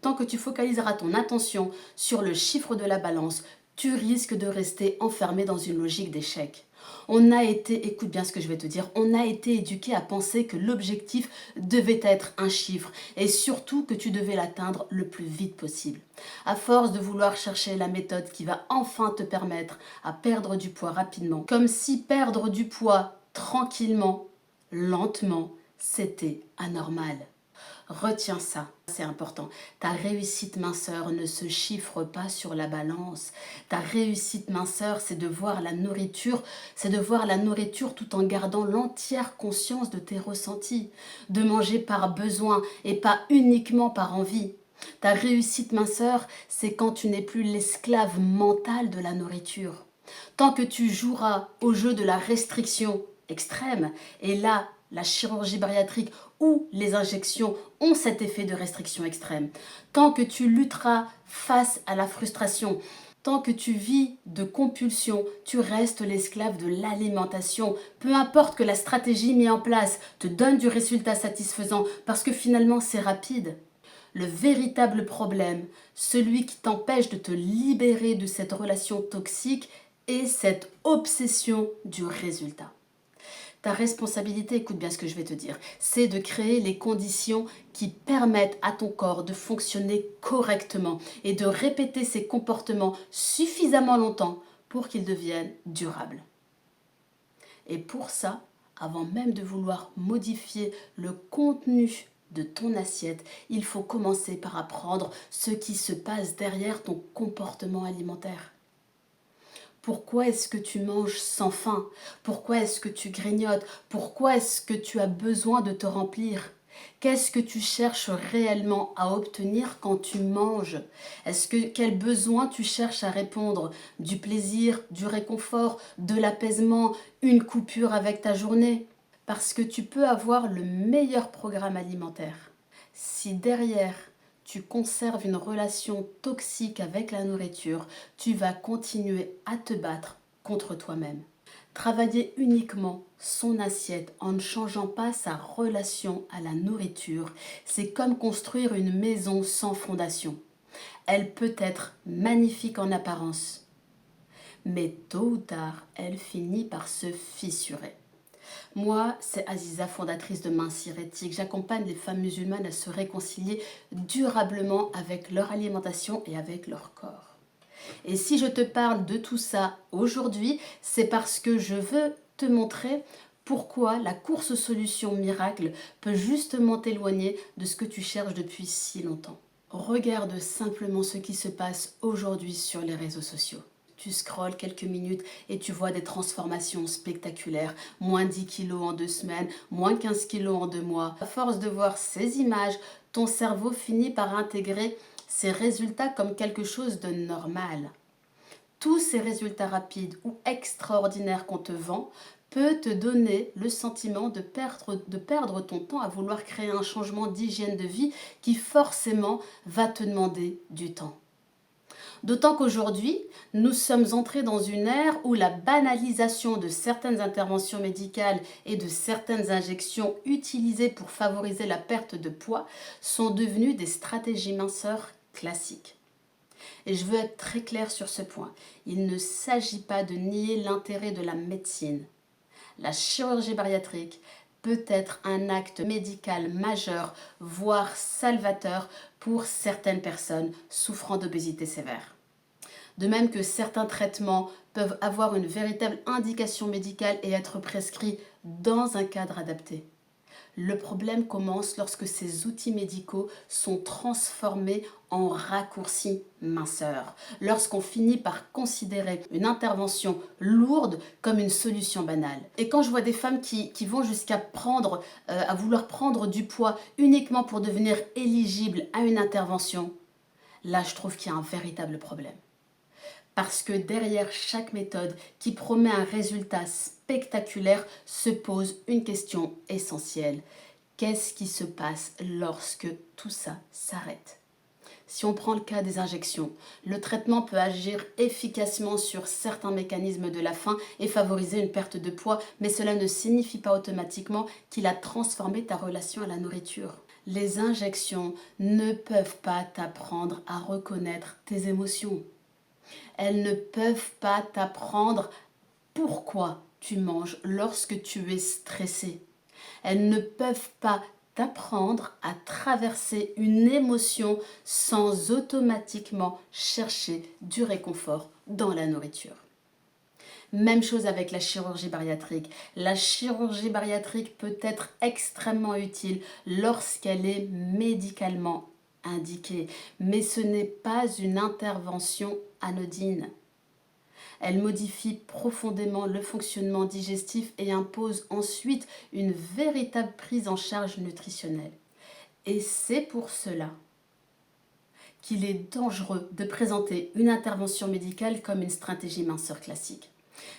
tant que tu focaliseras ton attention sur le chiffre de la balance, tu risques de rester enfermé dans une logique d'échec. On a été, écoute bien ce que je vais te dire, on a été éduqué à penser que l'objectif devait être un chiffre et surtout que tu devais l'atteindre le plus vite possible. À force de vouloir chercher la méthode qui va enfin te permettre à perdre du poids rapidement, comme si perdre du poids tranquillement, lentement, c'était anormal. Retiens ça, c'est important. Ta réussite minceur ne se chiffre pas sur la balance. Ta réussite minceur, c'est de voir la nourriture, tout en gardant l'entière conscience de tes ressentis, de manger par besoin et pas uniquement par envie. Ta réussite minceur, c'est quand tu n'es plus l'esclave mental de la nourriture. Tant que tu joueras au jeu de la restriction extrême, et là, la chirurgie bariatrique ou les injections ont cet effet de restriction extrême. Tant que tu lutteras face à la frustration, tant que tu vis de compulsion, tu restes l'esclave de l'alimentation. Peu importe que la stratégie mise en place te donne du résultat satisfaisant parce que finalement c'est rapide. Le véritable problème, celui qui t'empêche de te libérer de cette relation toxique, est cette obsession du résultat. Ta responsabilité, écoute bien ce que je vais te dire, c'est de créer les conditions qui permettent à ton corps de fonctionner correctement et de répéter ces comportements suffisamment longtemps pour qu'ils deviennent durables. Et pour ça, avant même de vouloir modifier le contenu de ton assiette, il faut commencer par apprendre ce qui se passe derrière ton comportement alimentaire. Pourquoi est-ce que tu manges sans faim? Pourquoi est-ce que tu grignotes? Pourquoi est-ce que tu as besoin de te remplir? Qu'est-ce que tu cherches réellement à obtenir quand tu manges? Quel besoin tu cherches à répondre? Du plaisir, du réconfort, de l'apaisement, une coupure avec ta journée? Parce que tu peux avoir le meilleur programme alimentaire. Si derrière tu conserves une relation toxique avec la nourriture, tu vas continuer à te battre contre toi-même. Travailler uniquement son assiette en ne changeant pas sa relation à la nourriture, c'est comme construire une maison sans fondation. Elle peut être magnifique en apparence, mais tôt ou tard, elle finit par se fissurer. Moi, c'est Aziza, fondatrice de Mincir Éthique. J'accompagne les femmes musulmanes à se réconcilier durablement avec leur alimentation et avec leur corps. Et si je te parle de tout ça aujourd'hui, c'est parce que je veux te montrer pourquoi la course aux solutions miracles peut justement t'éloigner de ce que tu cherches depuis si longtemps. Regarde simplement ce qui se passe aujourd'hui sur les réseaux sociaux. Tu scrolles quelques minutes et tu vois des transformations spectaculaires. Moins 10 kilos en 2 semaines, moins 15 kilos en 2 mois. À force de voir ces images, ton cerveau finit par intégrer ces résultats comme quelque chose de normal. Tous ces résultats rapides ou extraordinaires qu'on te vend peut te donner le sentiment de perdre ton temps à vouloir créer un changement d'hygiène de vie qui forcément va te demander du temps. D'autant qu'aujourd'hui, nous sommes entrés dans une ère où la banalisation de certaines interventions médicales et de certaines injections utilisées pour favoriser la perte de poids sont devenues des stratégies minceurs classiques. Et je veux être très claire sur ce point. Il ne s'agit pas de nier l'intérêt de la médecine. La chirurgie bariatrique peut être un acte médical majeur, voire salvateur pour certaines personnes souffrant d'obésité sévère. De même que certains traitements peuvent avoir une véritable indication médicale et être prescrits dans un cadre adapté. Le problème commence lorsque ces outils médicaux sont transformés en raccourcis minceurs, lorsqu'on finit par considérer une intervention lourde comme une solution banale. Et quand je vois des femmes qui vont jusqu'à à vouloir prendre du poids uniquement pour devenir éligibles à une intervention, là je trouve qu'il y a un véritable problème. Parce que derrière chaque méthode qui promet un résultat spectaculaire se pose une question essentielle. Qu'est-ce qui se passe lorsque tout ça s'arrête? Si on prend le cas des injections, le traitement peut agir efficacement sur certains mécanismes de la faim et favoriser une perte de poids, mais cela ne signifie pas automatiquement qu'il a transformé ta relation à la nourriture. Les injections ne peuvent pas t'apprendre à reconnaître tes émotions. Elles ne peuvent pas t'apprendre pourquoi tu manges lorsque tu es stressé. Elles ne peuvent pas t'apprendre à traverser une émotion sans automatiquement chercher du réconfort dans la nourriture. Même chose avec la chirurgie bariatrique. La chirurgie bariatrique peut être extrêmement utile lorsqu'elle est médicalement indiquée, mais ce n'est pas une intervention anodine. Elle modifie profondément le fonctionnement digestif et impose ensuite une véritable prise en charge nutritionnelle. Et c'est pour cela qu'il est dangereux de présenter une intervention médicale comme une stratégie minceur classique.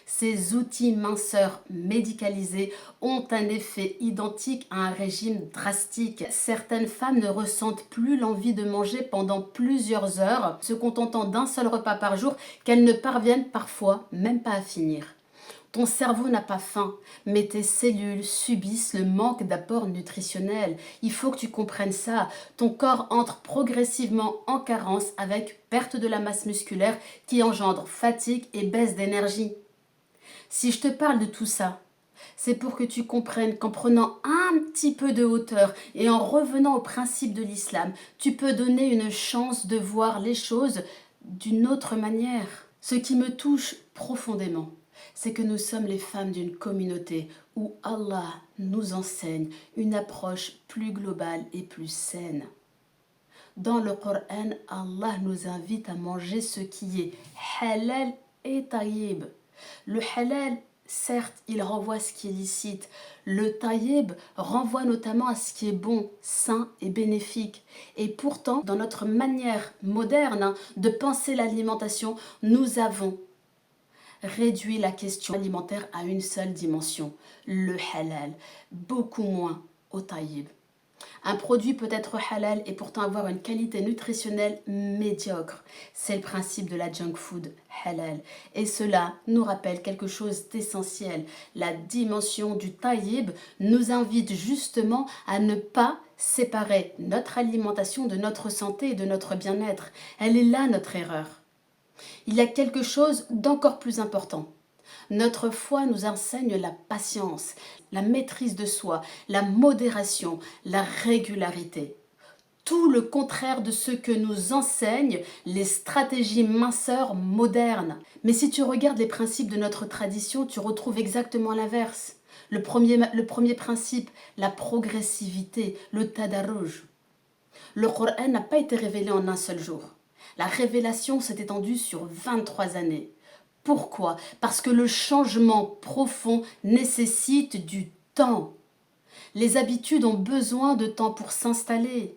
Ces outils minceurs médicalisés ont un effet identique à un régime drastique. Certaines femmes ne ressentent plus l'envie de manger pendant plusieurs heures, se contentant d'un seul repas par jour qu'elles ne parviennent parfois même pas à finir. Ton cerveau n'a pas faim, mais tes cellules subissent le manque d'apport nutritionnel. Il faut que tu comprennes ça. Ton corps entre progressivement en carence avec perte de la masse musculaire qui engendre fatigue et baisse d'énergie. Si je te parle de tout ça, c'est pour que tu comprennes qu'en prenant un petit peu de hauteur et en revenant au principe de l'islam, tu peux donner une chance de voir les choses d'une autre manière. Ce qui me touche profondément, c'est que nous sommes les femmes d'une communauté où Allah nous enseigne une approche plus globale et plus saine. Dans le Coran, Allah nous invite à manger ce qui est halal et taïb. Le halal, certes, il renvoie à ce qui est licite. Le taïb renvoie notamment à ce qui est bon, sain et bénéfique. Et pourtant, dans notre manière moderne de penser l'alimentation, nous avons réduit la question alimentaire à une seule dimension, le halal, beaucoup moins au taïb. Un produit peut être halal et pourtant avoir une qualité nutritionnelle médiocre. C'est le principe de la junk food halal. Et cela nous rappelle quelque chose d'essentiel. La dimension du taïb nous invite justement à ne pas séparer notre alimentation de notre santé et de notre bien-être. Elle est là notre erreur. Il y a quelque chose d'encore plus important. Notre foi nous enseigne la patience, la maîtrise de soi, la modération, la régularité. Tout le contraire de ce que nous enseignent les stratégies minceurs modernes. Mais si tu regardes les principes de notre tradition, tu retrouves exactement l'inverse. Le premier principe, la progressivité, le tadarruj. Le Coran n'a pas été révélé en un seul jour. La révélation s'est étendue sur 23 années. Pourquoi? Parce que le changement profond nécessite du temps. Les habitudes ont besoin de temps pour s'installer.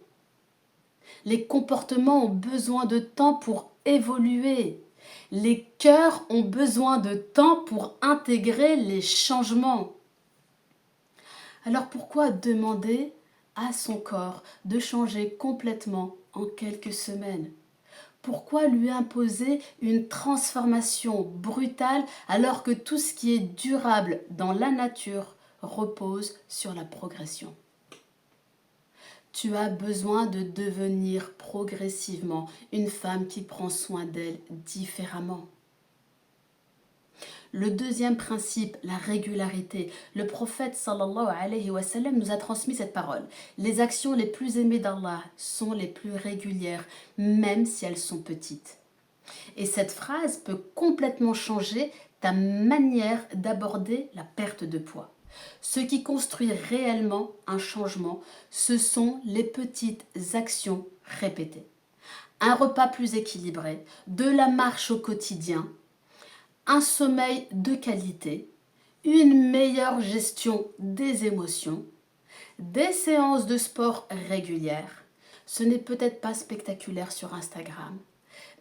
Les comportements ont besoin de temps pour évoluer. Les cœurs ont besoin de temps pour intégrer les changements. Alors pourquoi demander à son corps de changer complètement en quelques semaines? Pourquoi lui imposer une transformation brutale alors que tout ce qui est durable dans la nature repose sur la progression? Tu as besoin de devenir progressivement une femme qui prend soin d'elle différemment. Le deuxième principe, la régularité. Le prophète sallallahu alayhi wa sallam nous a transmis cette parole. Les actions les plus aimées d'Allah sont les plus régulières, même si elles sont petites. Et cette phrase peut complètement changer ta manière d'aborder la perte de poids. Ce qui construit réellement un changement, ce sont les petites actions répétées. Un repas plus équilibré, de la marche au quotidien, un sommeil de qualité, une meilleure gestion des émotions, des séances de sport régulières. Ce n'est peut-être pas spectaculaire sur Instagram,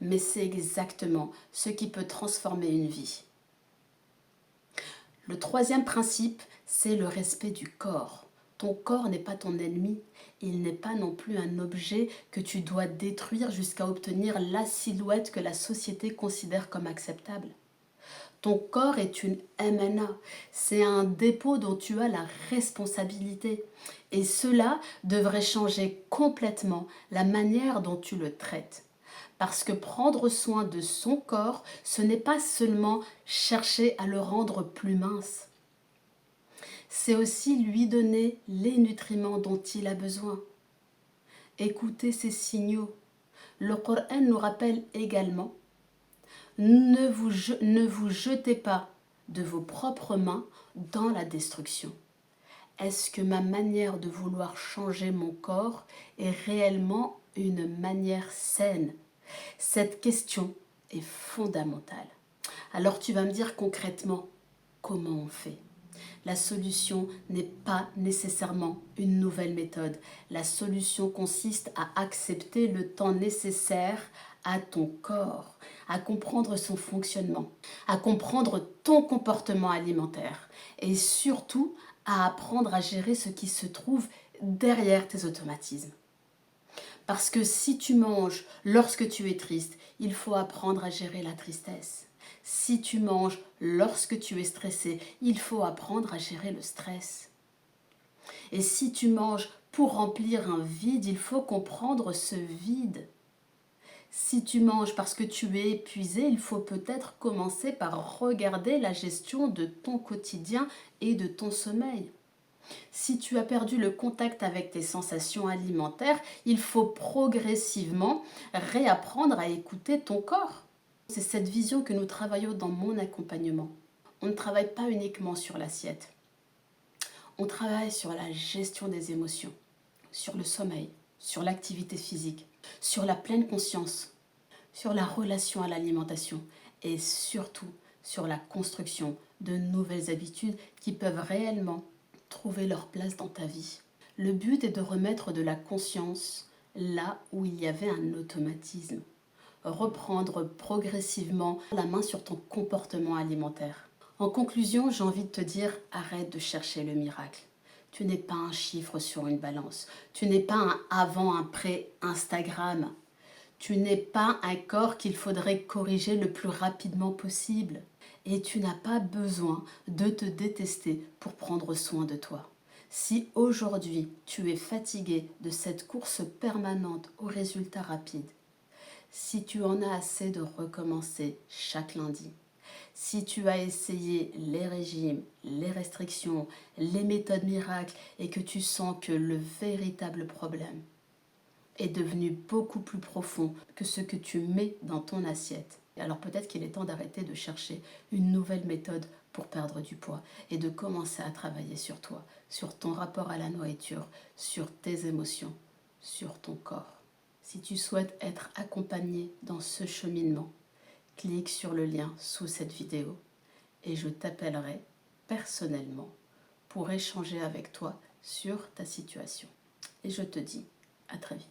mais c'est exactement ce qui peut transformer une vie. Le troisième principe, c'est le respect du corps. Ton corps n'est pas ton ennemi, il n'est pas non plus un objet que tu dois détruire jusqu'à obtenir la silhouette que la société considère comme acceptable. Ton corps est une MNA, c'est un dépôt dont tu as la responsabilité. Et cela devrait changer complètement la manière dont tu le traites. Parce que prendre soin de son corps, ce n'est pas seulement chercher à le rendre plus mince. C'est aussi lui donner les nutriments dont il a besoin. Écoutez ces signaux. Le Coran nous rappelle également ne vous jetez pas de vos propres mains dans la destruction. Est-ce que ma manière de vouloir changer mon corps est réellement une manière saine? Cette question est fondamentale. Alors tu vas me dire concrètement comment on fait. La solution n'est pas nécessairement une nouvelle méthode. La solution consiste à accepter le temps nécessaire à ton corps, à comprendre son fonctionnement, à comprendre ton comportement alimentaire et surtout à apprendre à gérer ce qui se trouve derrière tes automatismes. Parce que si tu manges lorsque tu es triste, il faut apprendre à gérer la tristesse. Si tu manges lorsque tu es stressé, il faut apprendre à gérer le stress. Et si tu manges pour remplir un vide, il faut comprendre ce vide. Si tu manges parce que tu es épuisé, il faut peut-être commencer par regarder la gestion de ton quotidien et de ton sommeil. Si tu as perdu le contact avec tes sensations alimentaires, il faut progressivement réapprendre à écouter ton corps. C'est cette vision que nous travaillons dans mon accompagnement. On ne travaille pas uniquement sur l'assiette. On travaille sur la gestion des émotions, sur le sommeil, sur l'activité physique, sur la pleine conscience, sur la relation à l'alimentation et surtout sur la construction de nouvelles habitudes qui peuvent réellement trouver leur place dans ta vie. Le but est de remettre de la conscience là où il y avait un automatisme. Reprendre progressivement la main sur ton comportement alimentaire. En conclusion, j'ai envie de te dire, arrête de chercher le miracle. Tu n'es pas un chiffre sur une balance. Tu n'es pas un avant, un après Instagram. Tu n'es pas un corps qu'il faudrait corriger le plus rapidement possible. Et tu n'as pas besoin de te détester pour prendre soin de toi. Si aujourd'hui tu es fatigué de cette course permanente aux résultats rapides, si tu en as assez de recommencer chaque lundi, si tu as essayé les régimes, les restrictions, les méthodes miracles et que tu sens que le véritable problème est devenu beaucoup plus profond que ce que tu mets dans ton assiette, alors peut-être qu'il est temps d'arrêter de chercher une nouvelle méthode pour perdre du poids et de commencer à travailler sur toi, sur ton rapport à la nourriture, sur tes émotions, sur ton corps. Si tu souhaites être accompagné dans ce cheminement, clique sur le lien sous cette vidéo et je t'appellerai personnellement pour échanger avec toi sur ta situation. Et je te dis à très vite.